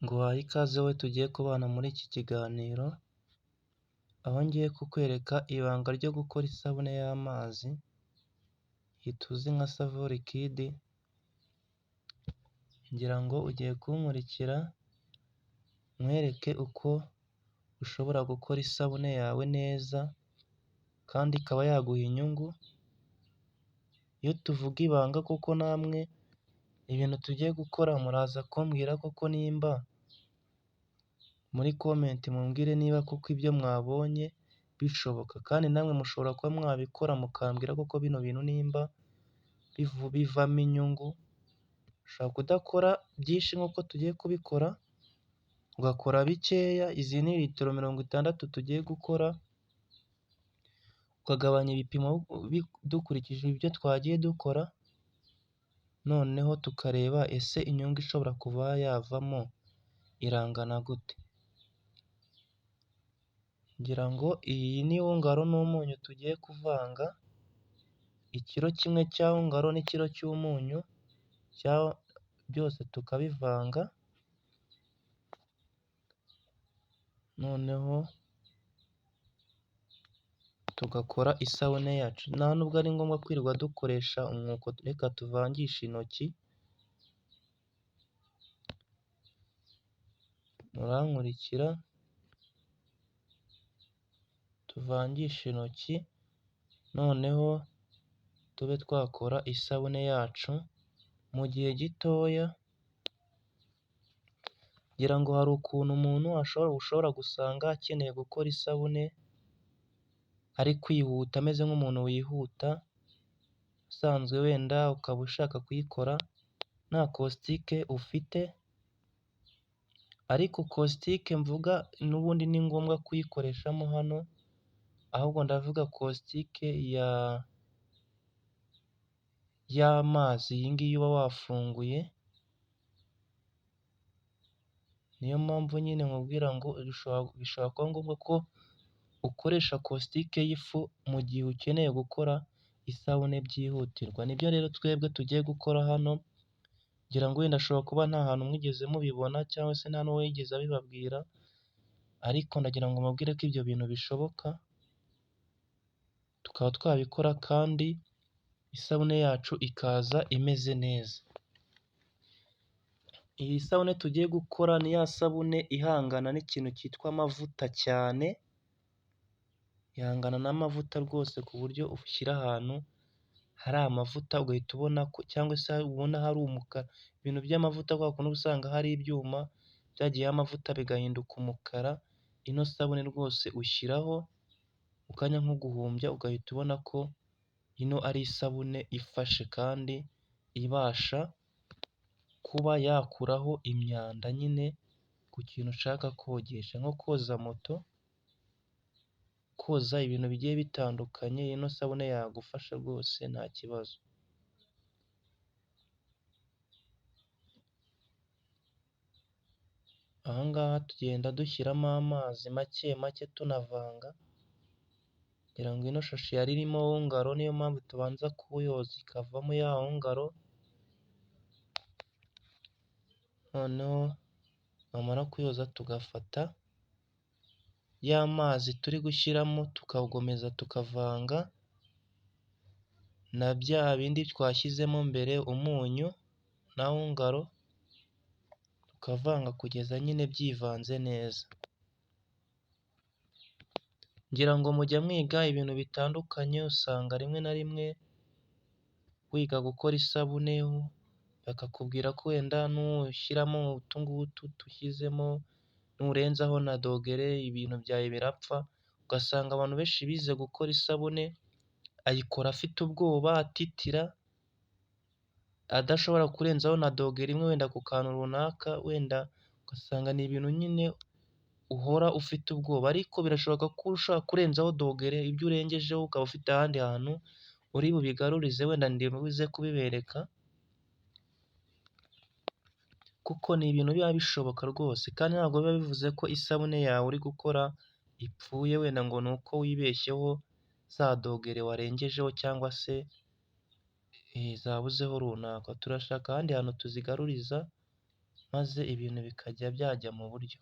Nguhaye ikaze wowe tugiye kubana muri iki kiganiro, aho ngiye kukwereka ibanga ryo gukora isabune y'amazi, iyi tuzi nka savo likide, ngira ngo ugiye kunkurikira nkwereke uko ushobora gukora isabune yawe neza kandi ikaba yaguha inyungu. Iyo tuvuga ibanga kuko namwe ibintu tugiye gukora muraza kumbwira koko nimba muri komenti mumbwire niba koko ibyo mwabonye bishoboka, kandi namwe mushobora kuba mwabikora mukambwira koko bino bintu nimba bivamo inyungu. Ushobora kudakora byinshi nk'uko tugiye kubikora, ugakora bikeya. Izi ni litiro 60 tugiye gukora, ukagabanya ibipimo dukurikije ibyo twagiye dukora, noneho tukareba ese inyungu ishobora kuba yavamo irangana gute. Ngira ngo iyi ni ngaro n'umunyu tugiye kuvanga, ikiro kimwe cya ngaro n'ikiro cy'umunyu byose tukabivanga, noneho tugakora isabune yacu. Nta nubwo ari ngombwa kwirirwa dukoresha umwuko, reka tuvangishe intoki. Murankurikira tuvangishe intoki, noneho tube twakora isabune yacu mu gihe gitoya. Ngira ngo hari ukuntu umuntu ushobora gusanga akeneye gukora isabune ari kwihuta, ameze nk'umuntu wihuta usanzwe, wenda ukaba ushaka kuyikora nta kositike ufite, ariko kositike mvuga n'ubundi ni ngombwa kuyikoreshamo hano, ahubwo ndavuga kositike y'amazi, iyi ngiyi uba wafunguye. Niyo mpamvu nyine nkubwira ngo bishobora kuba ngombwa ko ukoresha kositike y'ifu mu gihe ukeneye gukora isabune byihutirwa. Nibyo rero twebwe tugiye gukora hano. Ngira ngo wenda ashobora kuba nta hantu mwigeze mubibona, cyangwa se nta n'uwo yigeze abibabwira, ariko ndagira ngo mubwire ko ibyo bintu bishoboka, tukaba twabikora kandi isabune yacu ikaza imeze neza. Iyi sabune tugiye gukora ni ya sabune ihangana n'ikintu cyitwa amavuta cyane, ihangana n'amavuta rwose, ku buryo ushyira ahantu hari amavuta ugahita ubona ko, cyangwa se ubona hari umukara. Ibintu by'amavuta kwa kundi uba usanga hari ibyuma byagiyeho amavuta bigahinduka umukara, ino sabune rwose ushyiraho mu kanya nko guhumbya ugahita ubona ko ino ari isabune ifashe kandi ibasha kuba yakuraho imyanda nyine ku kintu ushaka kogesha, nko koza moto, koza ibintu bigiye bitandukanye. Ino sabune yagufasha rwose nta kibazo. Aha ngaha tugenda dushyiramo amazi make make tunavanga. Ngira ngo ino shashi yari irimo ngaro, niyo mpamvu tubanza kuyoza ikavamo ya ngaro, noneho twamara kuyoza tugafata ya mazi turi gushyiramo tukagomeza tukavanga na bya bindi twashyizemo mbere, umunyu na ngaro, tukavanga kugeza nyine byivanze neza. Ngira ngo mujya mwiga ibintu bitandukanye, usanga rimwe na rimwe wiga gukora isabune bakakubwira ko wenda nushyiramo utu ngutu dushyizemo, nurenzaho na dogere, ibintu byawe birapfa. Ugasanga abantu benshi bize gukora isabune ayikora afite ubwoba, atitira, adashobora kurenzaho na dogere imwe wenda ku kantu runaka, wenda ugasanga ni ibintu nyine uhora ufite ubwoba. Ariko birashoboka ko ushobora kurenzaho dogere, ibyo urengejeho ukaba ufite ahandi hantu uri bubigarurize, wenda ndibuze kubibereka, kuko ni ibintu biba bishoboka rwose. Kandi ntabwo biba bivuze ko isabune yawe uri gukora ipfuye, wenda ngo ni uko wibeshyeho za dogere warengejeho, cyangwa se zabuzeho runaka. Turashaka ahandi hantu tuzigaruriza maze ibintu bikajya byajya mu buryo.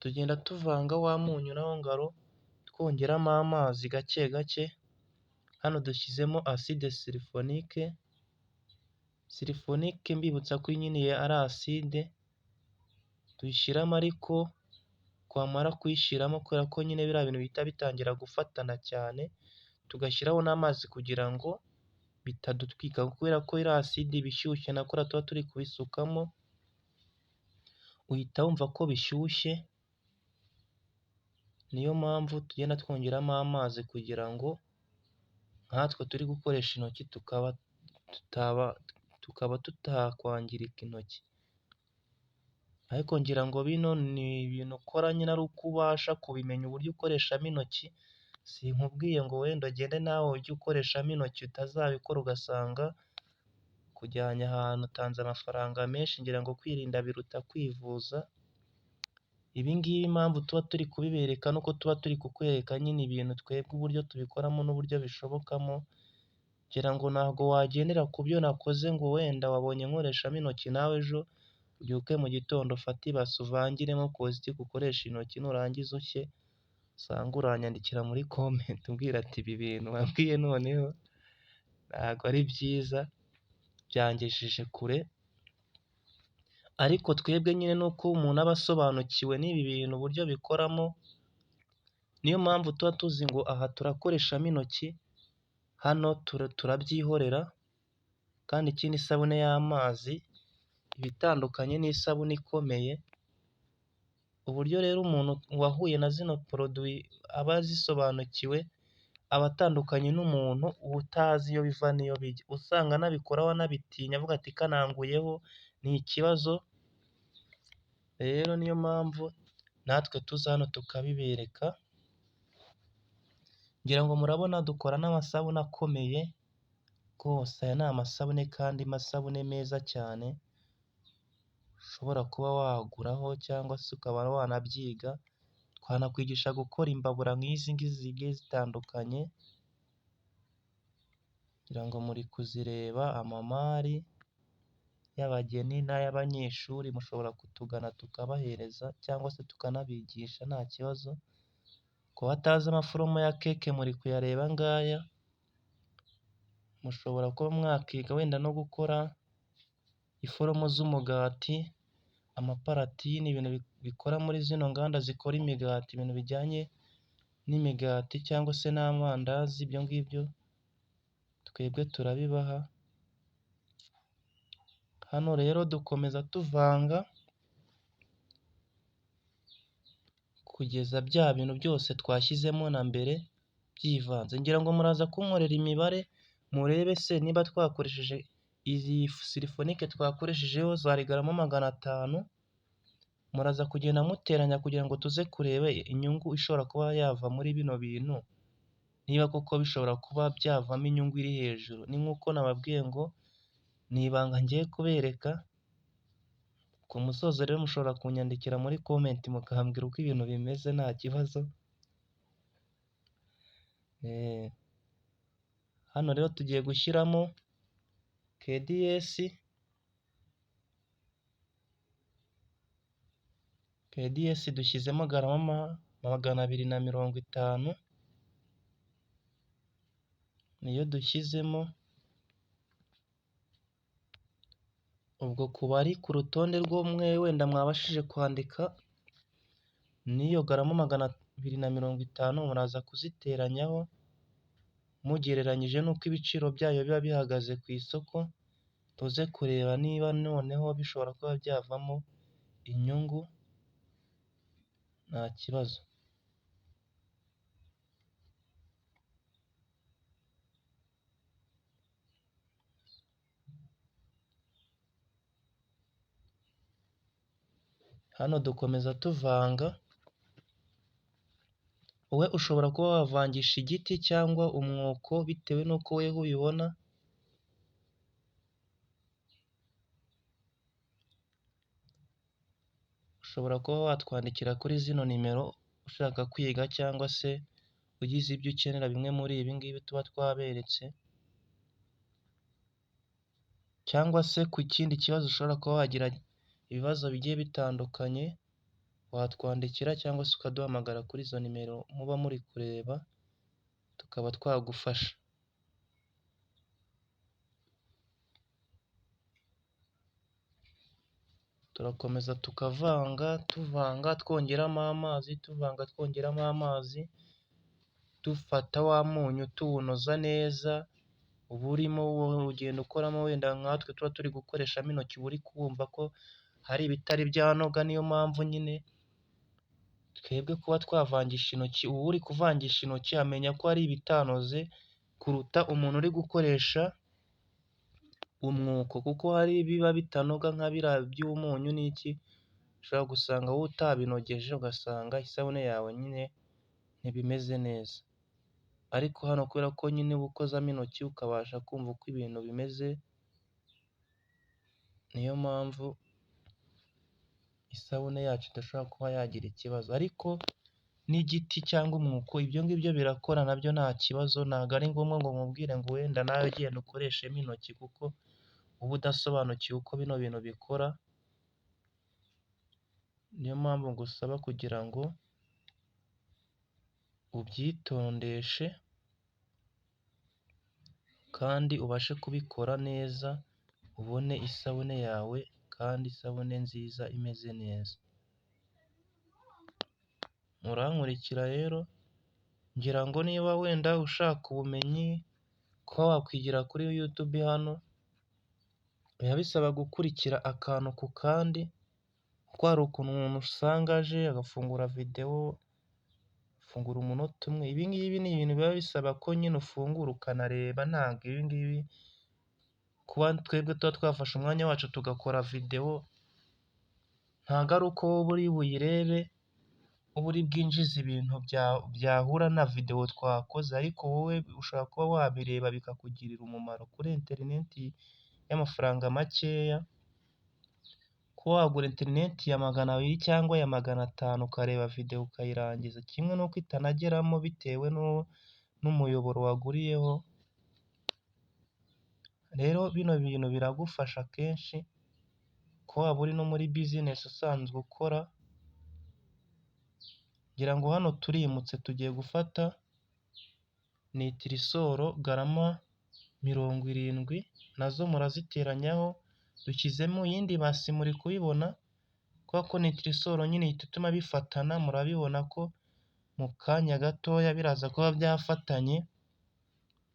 Tugenda tuvanga wa munyu nawo ngaro, twongeramo amazi gake gake. Hano dushyizemo acide sulfonique. Sulfonique mbibutsa ko nyine ari acide, tuyishyiramo ariko twamara kuyishyiramo kubera ko nyine biriya bintu bihita bitangira gufatana cyane, tugashyiraho n'amazi kugira ngo bitadutwika kubera ko iriya acide iba ishyushye na kuriya tuba turi kubisukamo, uhita wumva ko bishyushye. Niyo mpamvu tugenda twongeramo amazi kugira ngo nkatwe turi gukoresha intoki tukaba tutakwangirika intoki. Ariko ngira ngo bino ni ibintu ukora nyine ari uko ubasha kubimenya uburyo ukoreshamo intoki, sinkubwiye ngo wenda ugende nawe ujye ukoreshamo intoki utazabikora ugasanga kujyanye ahantu utanze amafaranga menshi. Ngira ngo kwirinda biruta kwivuza. Ibi ngibi impamvu tuba turi kubibereka nuko tuba turi kukwereka nyine ibintu twebwe uburyo tubikoramo n'uburyo bishobokamo. Ngira ngo ntabwo wagendera ku byo nakoze ngo wenda wabonye nkoreshamo intoki nawe ejo ubyuke mu gitondo ufate ibase uvangiremo kositike ukoresha intoki, nurangiza ushye usange uranyandikira muri komenti umbwira ati ibi bintu wambwiye noneho ntabwo ari byiza, byangejeje kure. Ariko twebwe nyine nuko umuntu aba asobanukiwe n'ibi bintu uburyo bikoramo, niyo mpamvu tuba tuzi ngo aha turakoreshamo intoki, hano turabyihorera. Kandi ikindi isabune y'amazi iba itandukanye n'isabune ikomeye. Uburyo rero umuntu wahuye na zino poroduwi aba azisobanukiwe aba atandukanye n'umuntu utazi iyo biva n'iyo bijya. Usanga anabikora anabitinya avuga ati kananguyeho ni ikibazo. Rero niyo mpamvu natwe tuza hano tukabibereka. Ngira ngo murabona dukora n'amasabune akomeye rwose. Aya ni amasabune kandi amasabune meza cyane ushobora kuba waguraho cyangwa se ukaba wanabyiga. Twanakwigisha gukora imbabura nk'izi ngizi zigiye zitandukanye. Ngira ngo muri kuzireba, amamari y'abageni n'ay'abanyeshuri mushobora kutugana tukabahereza cyangwa se tukanabigisha nta kibazo. Ku batazi amaforomo ya keke muri kuyareba ngaya, mushobora kuba mwakiga wenda no gukora iforomo z'umugati, amaparatini, ibintu bikora muri zino nganda zikora imigati, ibintu bijyanye n'imigati cyangwa se n'amandazi. Ibyo ngibyo twebwe turabibaha. Hano rero dukomeza tuvanga kugeza bya bintu byose twashyizemo na mbere byivanze. Ngira ngo muraza kunkorera imibare murebe se niba twakoresheje izi silifonike twakoreshejeho zari garama 500, muraza kugenda muteranya kugira ngo tuze kureba inyungu ishobora kuba yava muri bino bintu, niba koko bishobora kuba byavamo inyungu iri hejuru. Ni nk'uko nababwiye ngo ni ibanga ngiye kubereka. Ku musozo rero mushobora kunyandikira muri komenti mukambwira uko ibintu bimeze nta kibazo. Hano rero tugiye gushyiramo KDS dushyizemo garama 250, niyo dushyizemo. Ubwo ku bari ku rutonde rw'umwe wenda mwabashije kwandika, n'iyo garama 250 muraza kuziteranyaho mugereranyije n'uko ibiciro byayo biba bihagaze ku isoko, tuze kureba niba noneho bishobora kuba byavamo inyungu nta kibazo. Hano dukomeza tuvanga. Wowe ushobora kuba wavangisha igiti cyangwa umwuko bitewe n'uko weho ubibona. Ushobora kuba watwandikira kuri zino nimero ushaka kwiga cyangwa se ugize ibyo ukenera bimwe muri ibi ngibi tuba twaberetse, cyangwa se ku kindi kibazo ushobora kuba wagira ibibazo bigiye bitandukanye, watwandikira cyangwa se ukaduhamagara kuri izo nimero muba muri kureba, tukaba twagufasha. Turakomeza tuvanga twongeramo amazi, twongeramo amazi, dufata wa munyu tuwunoza neza, uba urimo ugenda ukoramo, wenda nkatwe tuba turi gukoreshamo intoki uba uri kumva ko hari ibitari byanoga, niyo mpamvu nyine twebwe kuba twavangisha intoki, uba uri kuvangisha intoki amenya ko hari ibitanoze kuruta umuntu uri gukoresha umwuko, kuko hari ibiba bitanoga nka biriya by'umunyu n'iki, ushobora gusanga wowe utabinogeje ugasanga isabune yawe nyine ntibimeze neza. Ariko hano kubera ko nyine uba ukozamo intoki ukabasha kumva uko ibintu bimeze, niyo mpamvu isabune yacu idashobora kuba yagira ikibazo. Ariko n'igiti cyangwa umwuko ibyo ngibyo birakora nabyo nta kibazo, ntabwo ari ngombwa ngo nkubwire ngo wenda nawe genda ukoreshemo intoki kuko uba udasobanukiwe uko bino bintu bikora. Niyo mpamvu ngusaba kugira ngo ubyitondeshe kandi ubashe kubikora neza, ubone isabune yawe kandi isabune nziza imeze neza. Murankurikira rero, ngira ngo niba wenda ushaka ubumenyi kuba wakwigira kuri YouTube hano, biba bisaba gukurikira akantu ku kandi, kuko hari ukuntu umuntu usanga aje agafungura videwo, ufungura umunota umwe, ibi ngibi ni ibintu biba bisaba ko nyine ufungura ukanareba, ntabwo ibi ngibi kuba twebwe tuba twafashe umwanya wacu tugakora videwo, ntabwo ari uko wowe uri buyirebe uba uri bwinjize ibintu byahura na videwo twakoze, ariko wowe ushobora kuba wabireba bikakugirira umumaro kuri interineti y'amafaranga makeya, kuba wagura interineti ya 200 cyangwa ya 500 ukareba videwo ukayirangiza, kimwe n'uko itanageramo bitewe n'umuyoboro waguriyeho. Rero bino bintu biragufasha kenshi ko waba uri no muri bizinesi usanzwe ukora. Ngira ngo hano turimutse tugiye gufata nitirisoro garama 70, nazo muraziteranyaho, dushyizemo iyindi basi muri kubibona, kubera ko nitirisoro nyine ihita ituma bifatana, murabibona ko mu kanya gatoya biraza kuba byafatanye,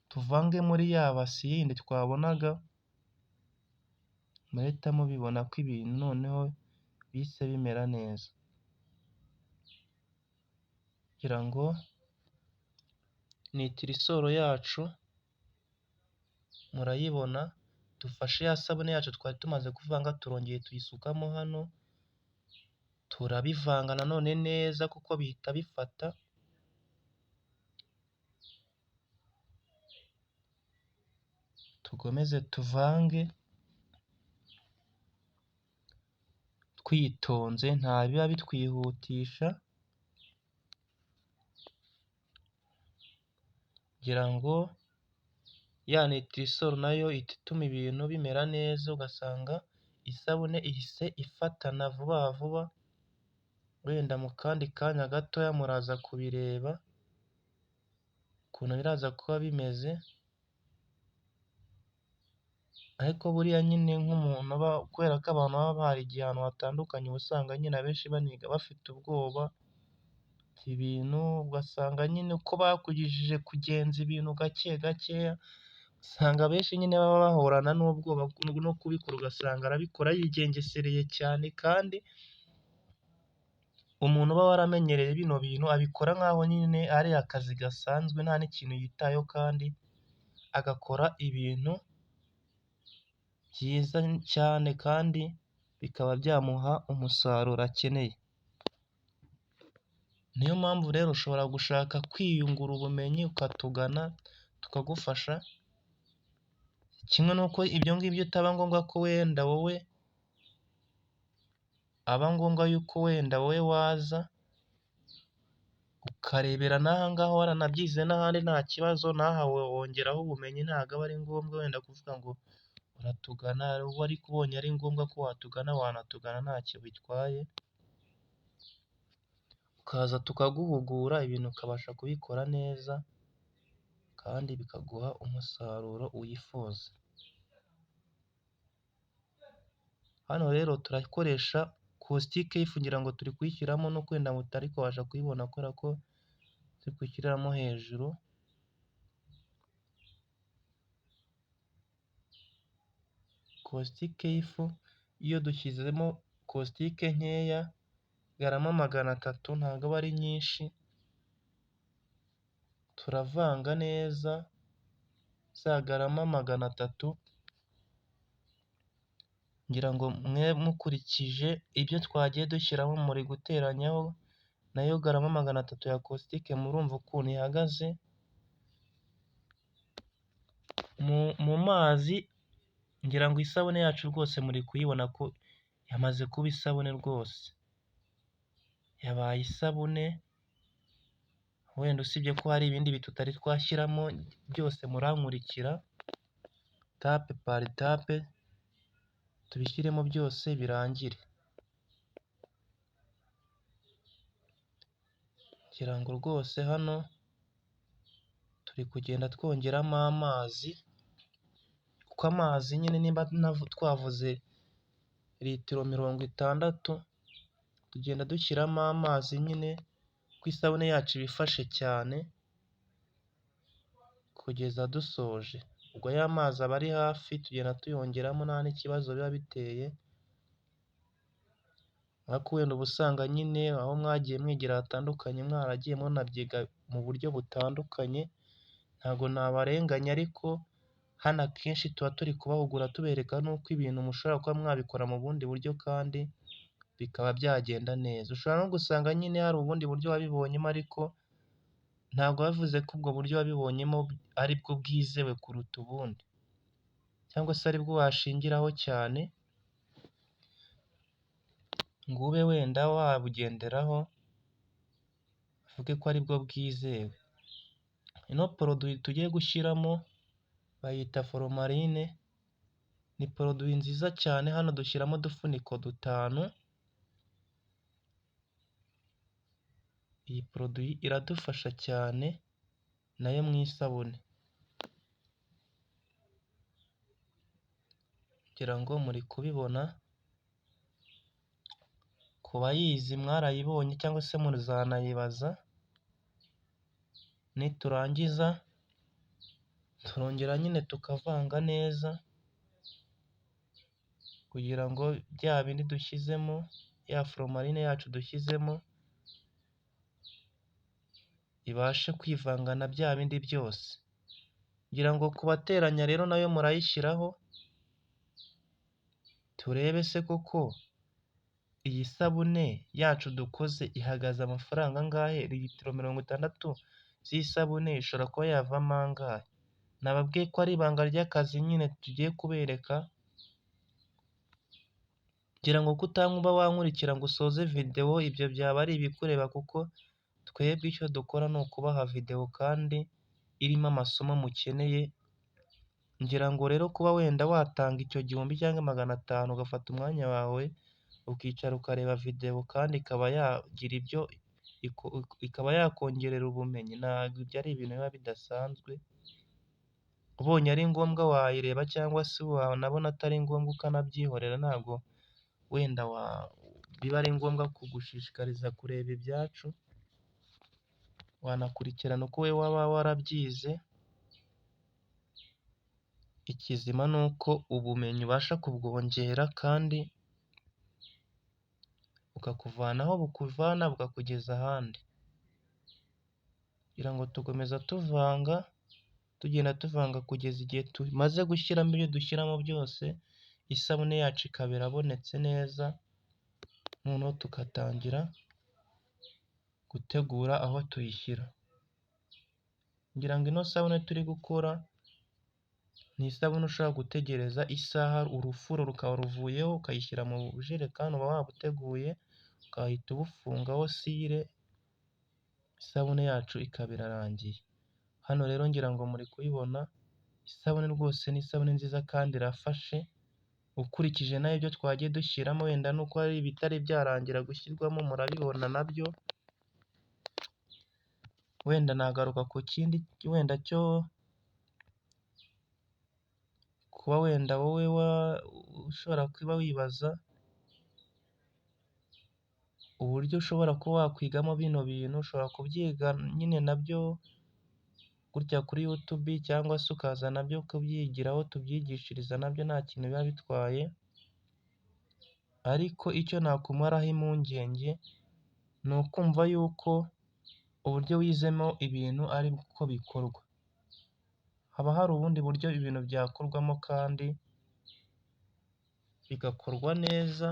tuvange muri ya basi yindi twabonaga, murahita mubibona ko ibintu noneho bihise bimera neza. Kugira ngo nitirisoro yacu murayibona, dufashe ya sabune yacu twari tumaze kuvanga, turongeye tuyisukamo hano, turabivanga nanone neza kuko bihita bifata, tukomeze tuvange twitonze, nta biba bitwihutisha, kugira ngo ya nitirisoro nayo ihita ituma ibintu bimera neza, ugasanga isabune ihise ifatana vuba vuba, wenda mu kandi kanya gatoya muraza kubireba ukuntu biraza kuba bimeze. Ariko buriya nyine nk'umuntu kubera ko abantu baba barigiye ahantu hatandukanye, uba usanga nyine abenshi baniga bafite ubwoba, ibintu ugasanga nyine uko bakugishije kugenza ibintu gake gakeya, usanga abenshi nyine baba bahorana n'ubwoba no kubikora, ugasanga arabikora yigengesereye cyane, kandi umuntu uba waramenyereye bino bintu abikora nk'aho nyine ari akazi gasanzwe nta n'ikintu yitayeho, kandi agakora ibintu byiza cyane kandi bikaba byamuha umusaruro akeneye. Niyo mpamvu rero ushobora gushaka kwiyungura ubumenyi ukatugana tukagufasha, kimwe n'uko ibyo ngibyo utaba ngombwa ko wenda wowe aba ngombwa yuko wenda wowe waza ukarebera n'aha ngaha waranabyize n'ahandi nta kibazo, nahawe wongeraho ubumenyi, ntabwo aba ari ngombwa wenda kuvuga ngo uratugana, uba ariko ubonye ari ngombwa ko watugana wanatugana ntacyo bitwaye, ukaza tukaguhugura ibintu ukabasha kubikora neza kandi bikaguha umusaruro wifuza. Hano rero turakoresha caustic y'ifu ngira ngo turi kuyishyiramo no kwenda mutari kubasha kuyibona kubera ko turi kuyishyiramo hejuru. Caustic y'ifu iyo dushyizemo caustic nkeya garama 300 ntabwo aba ari nyinshi, turavanga neza za garama 300 ngira ngo mwe mukurikije ibyo twagiye dushyiramo muri guteranyaho nayo garama 300 ya caustic murumva ukuntu ihagaze. Mu mazi ngira ngo isabune yacu rwose muri kuyibona ko yamaze kuba isabune rwose, yabaye isabune wenda usibye ko hari ibindi bitutari twashyiramo byose murankurikira tape pari tape tubishyiremo byose birangire. Ngira ngo rwose hano turi kugenda twongeramo amazi, kuko amazi nyine nimba twavuze litiro 60 tugenda dushyiramo amazi nyine ko isabune yacu ibifashe cyane kugeza dusoje. Ubwo ya mazi aba ari hafi tugenda tuyongeramo nta n'ikibazo biba biteye, ariko wenda uba usanga nyine aho mwagiye mwigira hatandukanye mwaragiye munabyiga mu buryo butandukanye, ntabwo nabarenganya ariko hano akenshi tuba turi kubahugura tubereka n'uko ibintu mushobora kuba mwabikora mu bundi buryo kandi bikaba byagenda neza. Ushobora no gusanga nyine hari ubundi buryo wabibonyemo ariko ntabwo bivuze ko ubwo buryo wabibonyemo ari bwo bwizewe kuruta ubundi, cyangwa se ari bwo washingiraho cyane ngo ube wenda wabugenderaho uvuge ko ari bwo bwizewe. Ino produit tugiye gushyiramo bayita formalin, ni produit nziza cyane. Hano dushyiramo udufuniko 5. Iyi produit iradufasha cyane nayo mu isabune, kugira ngo muri kubibona ku bayizi mwarayibonye cyangwa se muzanayibaza. Niturangiza turongera nyine tukavanga neza kugira ngo bya bindi dushyizemo, ya formalin yacu dushyizemo ibashe kwivanga na bya bindi byose. Ngira ngo kubateranya rero nayo murayishyiraho turebe se koko iyi sabune yacu dukoze ihagaze amafaranga angahe. Litiro 60 z'isabune ishobora kuba yavamo angahe? Nababwiye ko ari ibanga ry'akazi nyine tugiye kubereka, ngira ngo kutankuba wankurikira ngo usoze video ibyo byaba ari ibikureba, kuko twebwe icyo dukora ni ukubaha video kandi irimo amasomo mukeneye. Ngira ngo rero kuba wenda watanga icyo 1000 cyangwa 500 ugafata umwanya wawe ukicara ukareba video kandi ikaba yagira ibyo ikaba yakongerera ubumenyi, ntabwo ibyo ari ibintu biba bidasanzwe. Ubonye ari ngombwa wayireba cyangwa se wanabona atari ngombwa ukanabyihorera, ntabwo wenda biba ari ngombwa kugushishikariza kureba ibyacu, wanakurikirana uko we waba warabyize. Ikizima ni uko ubumenyi ubasha kubwongera kandi ukakuvana aho bukuvana bukakugeza ahandi. Kugira ngo tukomeza tugenda tuvanga kugeza igihe tumaze gushyiramo ibyo dushyiramo byose, isabune yacu ikaba irabonetse neza. Noneho tugatangira gutegura aho tuyishyira. Ngira ngo ino sabune turi gukora ni isabune ushobora gutegereza isaha urufuro rukaba ruvuyeho ukayishyira mu bujerekani uba wabuteguye, ukahita ubufungaho sire, isabune yacu ikaba irarangiye. Hano rero ngira ngo muri kuyibona Isabune rwose ni isabune nziza kandi irafashe, ukurikije nayo ibyo twagiye dushyiramo wenda nuko hari ibitari byarangira gushyirwamo murabibona nabyo, wenda nagaruka ku kindi wenda cyo kuba wenda wowe ushobora kuba wibaza uburyo ushobora kuba wakwigamo bino bintu, ushobora kubyiga nyine nabyo gutya kuri YouTube cyangwa se ukaza nabyo kubyigiraho tubyigishiriza nabyo nta kintu biba bitwaye, ariko icyo nakumaraho impungenge ni ukumva yuko uburyo wizemo ibintu ari ko bikorwa. Haba hari ubundi buryo ibintu byakorwamo kandi bigakorwa neza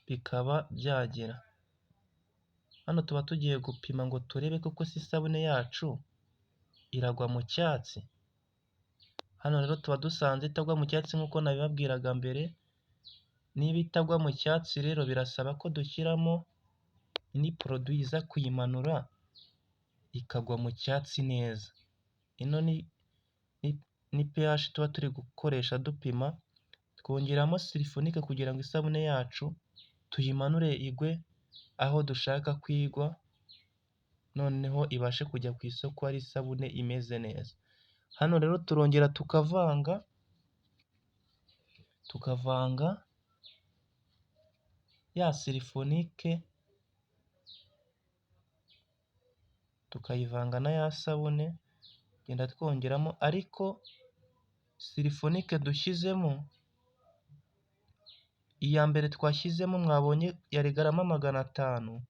bikaba byagera. Hano tuba tugiye gupima ngo turebe koko se isabune yacu iragwa mu cyatsi. Hano rero tuba dusanze itagwa mu cyatsi nk'uko nabibabwiraga mbere, niba itagwa mu cyatsi rero birasaba ko dushyiramo indi poroduwi iza kuyimanura ikagwa mu cyatsi neza. Ino ni pH tuba turi gukoresha dupima, twongeramo silifonike kugira ngo isabune yacu tuyimanure igwe aho dushaka ko igwa, noneho ibashe kujya ku isoko ari isabune imeze neza. Hano rero turongera tukavanga ya silifonike tukayivanga na ya sabune, tugenda twongeramo, ariko silifonike dushyizemo iya mbere twashyizemo mwabonye yari garama 500,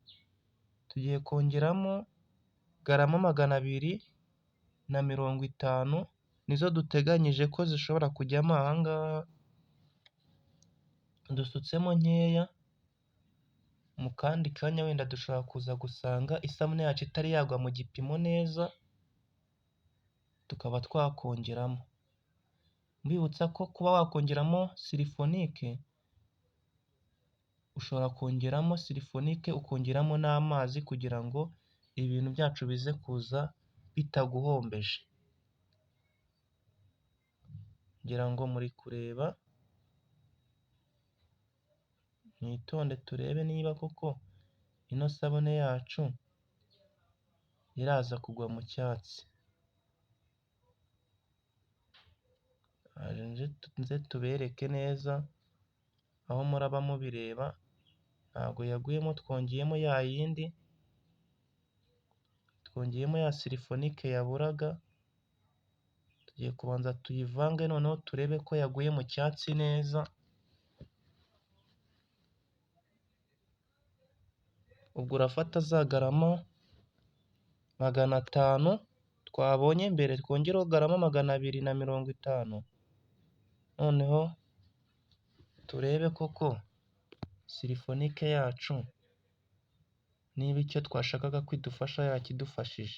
tugiye kongeramo garama 250 nizo duteganyije ko zishobora kujyamo aha ngaha. Dusutsemo nkeya, mu kandi kanya wenda dushobora kuza gusanga isabune yacu itari yagwa mu gipimo neza, tukaba twakongeramo. Mbibutsa ko kuba wakongeramo silifonike, ushobora kongeramo silifonike ukongeramo n'amazi kugira ngo ibintu byacu bize kuza bitaguhombeje. Ngira ngo muri kureba, mwitonde turebe niba koko ino sabune yacu iraza kugwa mu cyatsi. Nze tubereke neza aho muraba mubireba, ntabwo yaguyemo, twongeyemo ya silifonike yaburaga. Tugiye kubanza tuyivange noneho turebe ko yaguye mu cyatsi neza. Ubwo urafata za garama 500 twabonye mbere, twongereho garama 250, noneho turebe koko silifonike yacu niba icyo twashakaga ko idufasha yakidufashije.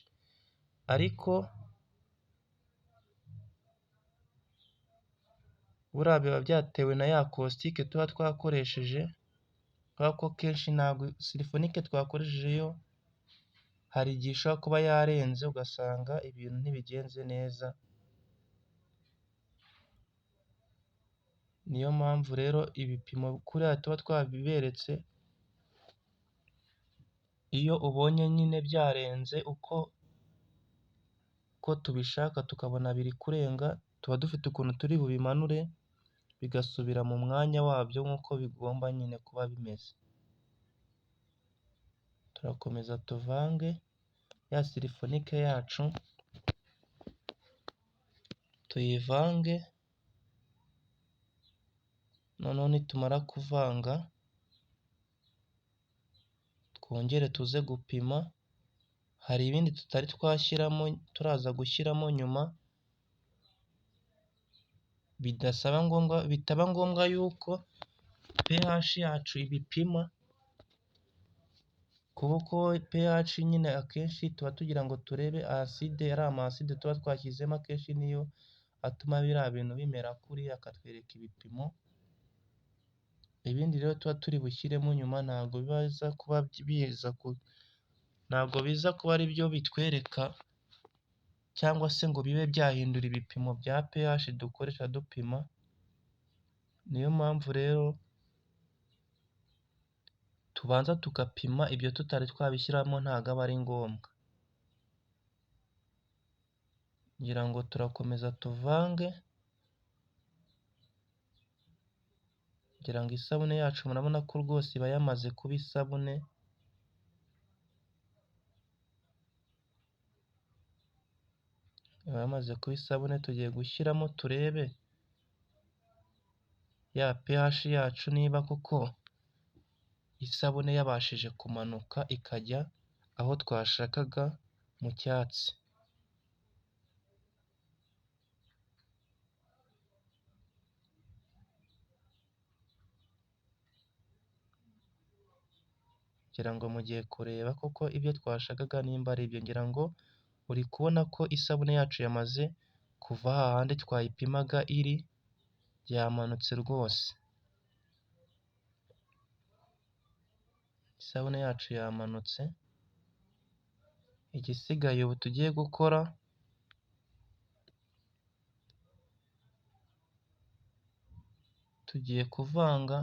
Ariko buriya biba byatewe na ya kositike tuba twakoresheje, kubera ko kenshi ntabwo silifonike twakoresheje yo hari igihe ishobora kuba yarenze ugasanga ibintu ntibigenze neza. Niyo mpamvu rero ibipimo kuriya tuba twabiberetse, iyo ubonye nyine byarenze uko tubishaka tukabona biri kurenga, tuba dufite ukuntu turi bubimanure bigasubira mu mwanya wabyo nk'uko bigomba nyine kuba bimeze. Turakomeza tuvange ya silifonike yacu, tuyivange, noneho nitumara kuvanga twongere tuze gupima. Hari ibindi tutari twashyiramo turaza gushyiramo nyuma, bitaba ngombwa yuko pH yacu ibipima, kuko pH nyine akenshi tuba tugira ngo turebe acide, ari amaside tuba twashyizemo akenshi niyo atuma biriya bintu bimera kuriya, akatwereka ibipimo. Ibindi rero tuba turi bushyiremo nyuma ntabwo biza kuba ari byo bitwereka cyangwa se ngo bibe byahindura ibipimo bya pH dukoresha dupima. Niyo mpamvu rero tubanza tugapima, ibyo tutari twabishyiramo ntabwo aba ari ngombwa. Ngira ngo turakomeza tuvange, kugira ngo isabune yacu murabona ko rwose iba yamaze kuba isabune. Iba yamaze kuba isabune, tugiye gushyiramo turebe ya pH yacu niba koko isabune yabashije kumanuka ikajya aho twashakaga mu cyatsi. Ngira ngo mugiye kureba koko ibyo twashakaga nimba ari ibyo. Ngira ngo uri kubona ko isabune yacu yamaze kuva hahandi twayipimaga iri, yamanutse rwose. Isabune yacu yamanutse. Igisigaye ubu tugiye gukora, tugiye kuvanga,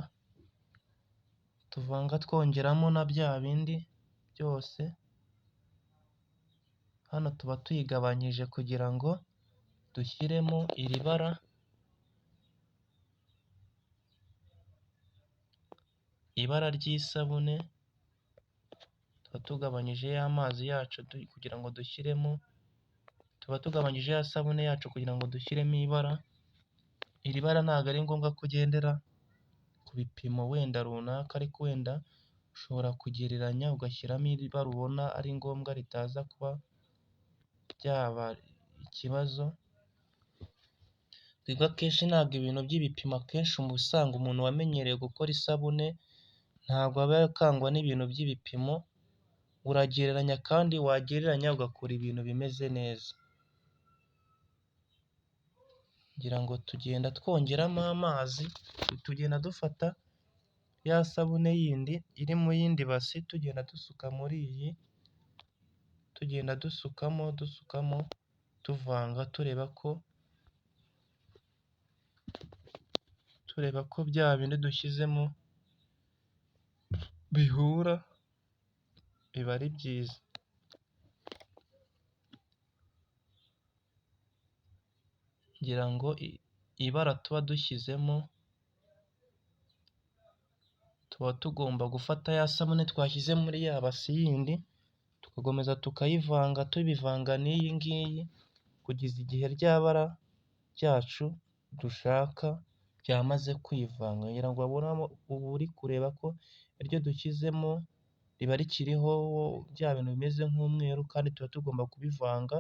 tuvanga twongeramo na bya bindi byose. Hano tuba tuyigabanyije kugira ngo dushyiremo iri bara, ibara ry'isabune. Tuba tugabanyije ya mazi yacu kugira ngo dushyiremo, tuba tugabanyije ya sabune yacu kugira ngo dushyiremo ibara. Iri bara ntabwo ari ngombwa ko ugendera ku bipimo wenda runaka, ariko wenda ushobora kugereranya ugashyiramo iri bara ubona ari ngombwa, ritaza kuba byaba ikibazo. Twebwe akenshi ntabwo ibintu by'ibipimo, akenshi uba usanga umuntu wamenyereye gukora isabune ntabwo aba yakangwa n'ibintu by'ibipimo. Uragereranya, kandi wagereranya ugakora ibintu bimeze neza. Ngira ngo tugenda twongeramo amazi, tugenda dufata ya sabune yindi iri mu yindi basi, tugenda dusuka muri iyi, tugenda dusukamo, tuvanga, tureba ko bya bindi dushyizemo bihura, biba ari byiza. Ngira ngo ibara tuba dushyizemo, tuba tugomba gufata ya sabune twashyize muri ya basi yindi, tugakomeza tukayivanga, tubivanga n'iyi ngiyi, kugeza igihe rya bara ryacu dushaka byamaze kwivanga. Ngira ngo ubu uri kureba ko iryo dushyizemo riba rikiriho bya bintu bimeze nk'umweru, kandi tuba tugomba kubivanga,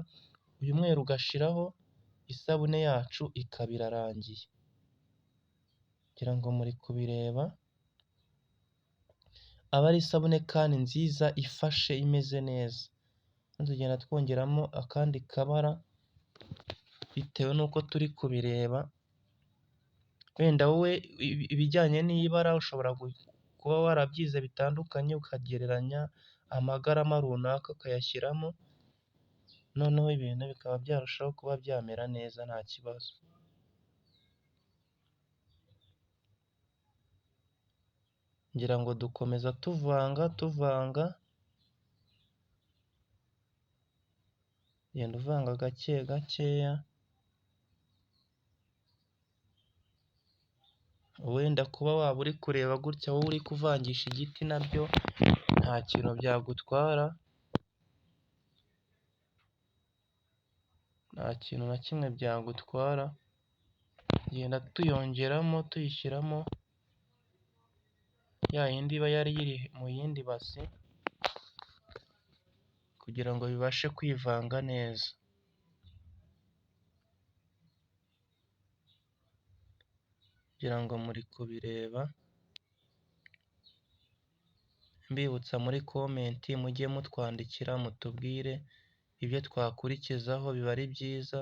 uyu mweru ugashiraho, isabune yacu ikaba irarangiye. Ngira ngo muri kubireba, aba ari isabune kandi nziza, ifashe, imeze neza. Tugenda twongeramo akandi kabara bitewe n'uko turi kubireba. Wenda wowe ibijyanye n'ibara ushobora kuba warabyize bitandukanye, ukagereranya amagarama runaka ukayashyiramo, noneho ibintu bikaba byarushaho kuba byamera neza nta kibazo. Ngira ngo dukomeza tuvanga, genda uvanga gake gakeya. Wenda kuba waba uri kureba gutya wowe uri kuvangisha igiti nabyo nta kintu byagutwara, nta kintu na kimwe byagutwara. Genda tuyongeramo, tuyishyiramo ya yindi iba yari iri mu yindi basi, kugira ngo bibashe kwivanga neza. Ngira ngo muri kubireba, mbibutsa muri komenti mujye mutwandikira, mutubwire ibyo twakurikizaho, biba ari byiza.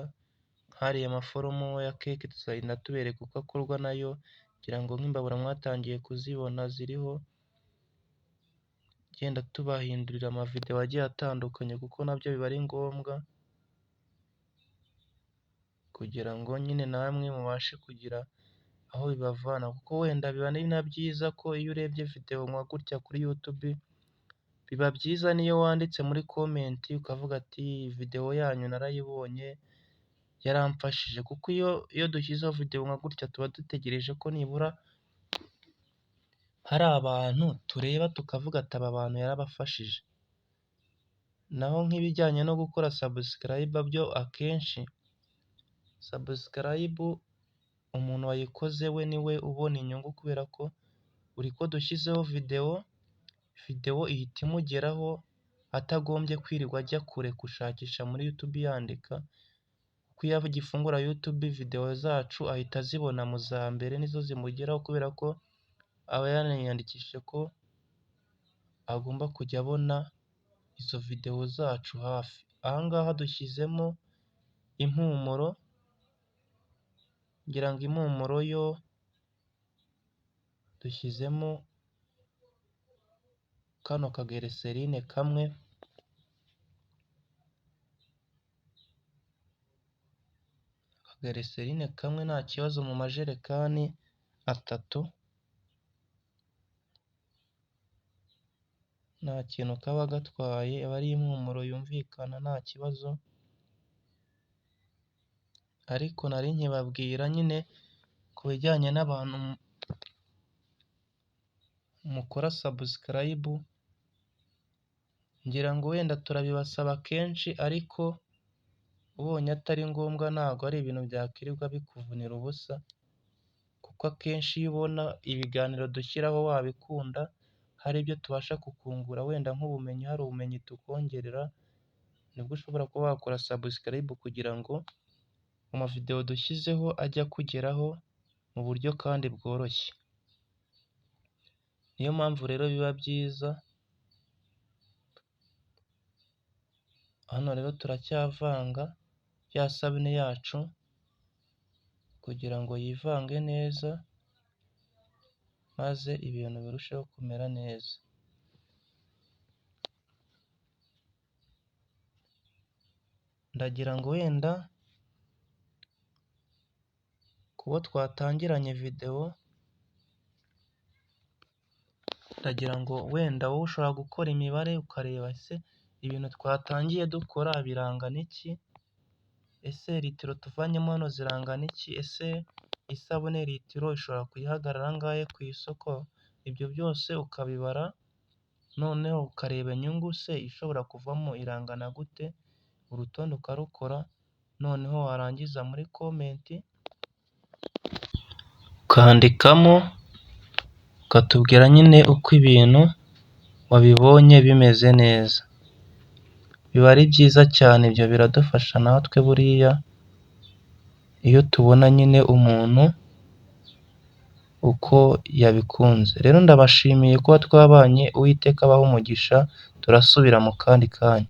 Hariya amaforomo ya keke tuzagenda tubereka uko akorwa nayo, kugira ngo nk'imbabura mwatangiye kuzibona ziriho, genda tubahindurira amavideo agiye atandukanye, kuko nabyo biba ari ngombwa. kugira ngo nyine namwe mubashe kugira aho bibavana, kuko wenda biba ari na byiza ko iyo urebye video nka gutya kuri YouTube, biba byiza niyo wanditse muri komenti ukavuga ati video yanyu narayibonye yaramfashije, kuko iyo dushyizeho video nka gutya tuba dutegereje ko nibura hari abantu tureba tukavuga ati aba bantu yarabafashije. Naho nk'ibijyanye no gukora subscribe byo akenshi subscribe umuntu wayikoze we niwe ubona inyungu, kubera ko buri ko dushyizeho video ihita imugeraho atagombye kwirirwa ajya kure gushakisha muri YouTube yandika, kuko iyo agifungura YouTube video zacu ahita azibona mu za mbere nizo zimugeraho, kubera ko aba yaniyandikishije ko agomba kujya abona izo video zacu hafi. Aha ngaha dushyizemo impumuro, ngira ngo impumuro yo dushyizemo kano kaglycerine kamwe, akaglycerine kamwe nta kibazo mu majerekani 3, nta kintu kaba gatwaye, aba ari impumuro yumvikana nta kibazo. Ariko nari nkibabwira nyine ku bijyanye n'abantu mukora subscribe, ngira ngo wenda turabibasaba kenshi, ariko ubonye atari ngombwa ntabwo ari ibintu byakwirirwa bikuvunira ubusa, kuko akenshi iyo ubona ibiganiro dushyiraho wabikunda, hari ibyo tubasha kukungura wenda nk'ubumenyi, hari ubumenyi tukongerera, nibwo ushobora kuba wakora subscribe kugira ngo amavideo dushyizeho ajya kugeraho mu buryo kandi bworoshye. Niyo mpamvu rero biba byiza. Hano rero turacyavanga ya sabune yacu kugira ngo yivange neza, maze ibintu birusheho kumera neza. Ndagira ngo wenda kubo twatangiranye video, ndagira ngo wenda wowe ushobora gukora imibare ukareba ese ibintu twatangiye dukora birangana iki, ese litiro tuvanyemo hano zirangana iki, ese isabune litiro ishobora kuyihagarara angahe ku isoko. Ibyo byose ukabibara, noneho ukareba inyungu se ishobora kuvamo irangana gute, urutonde ukarukora, noneho warangiza muri komenti ukandikamo ukatubwira nyine uko ibintu wabibonye bimeze neza. Biba ari byiza cyane, ibyo biradufasha natwe buriya iyo tubona nyine umuntu uko yabikunze. Rero ndabashimiye kuba twabanye, Uwiteka abahe umugisha, turasubira mu kandi kanya.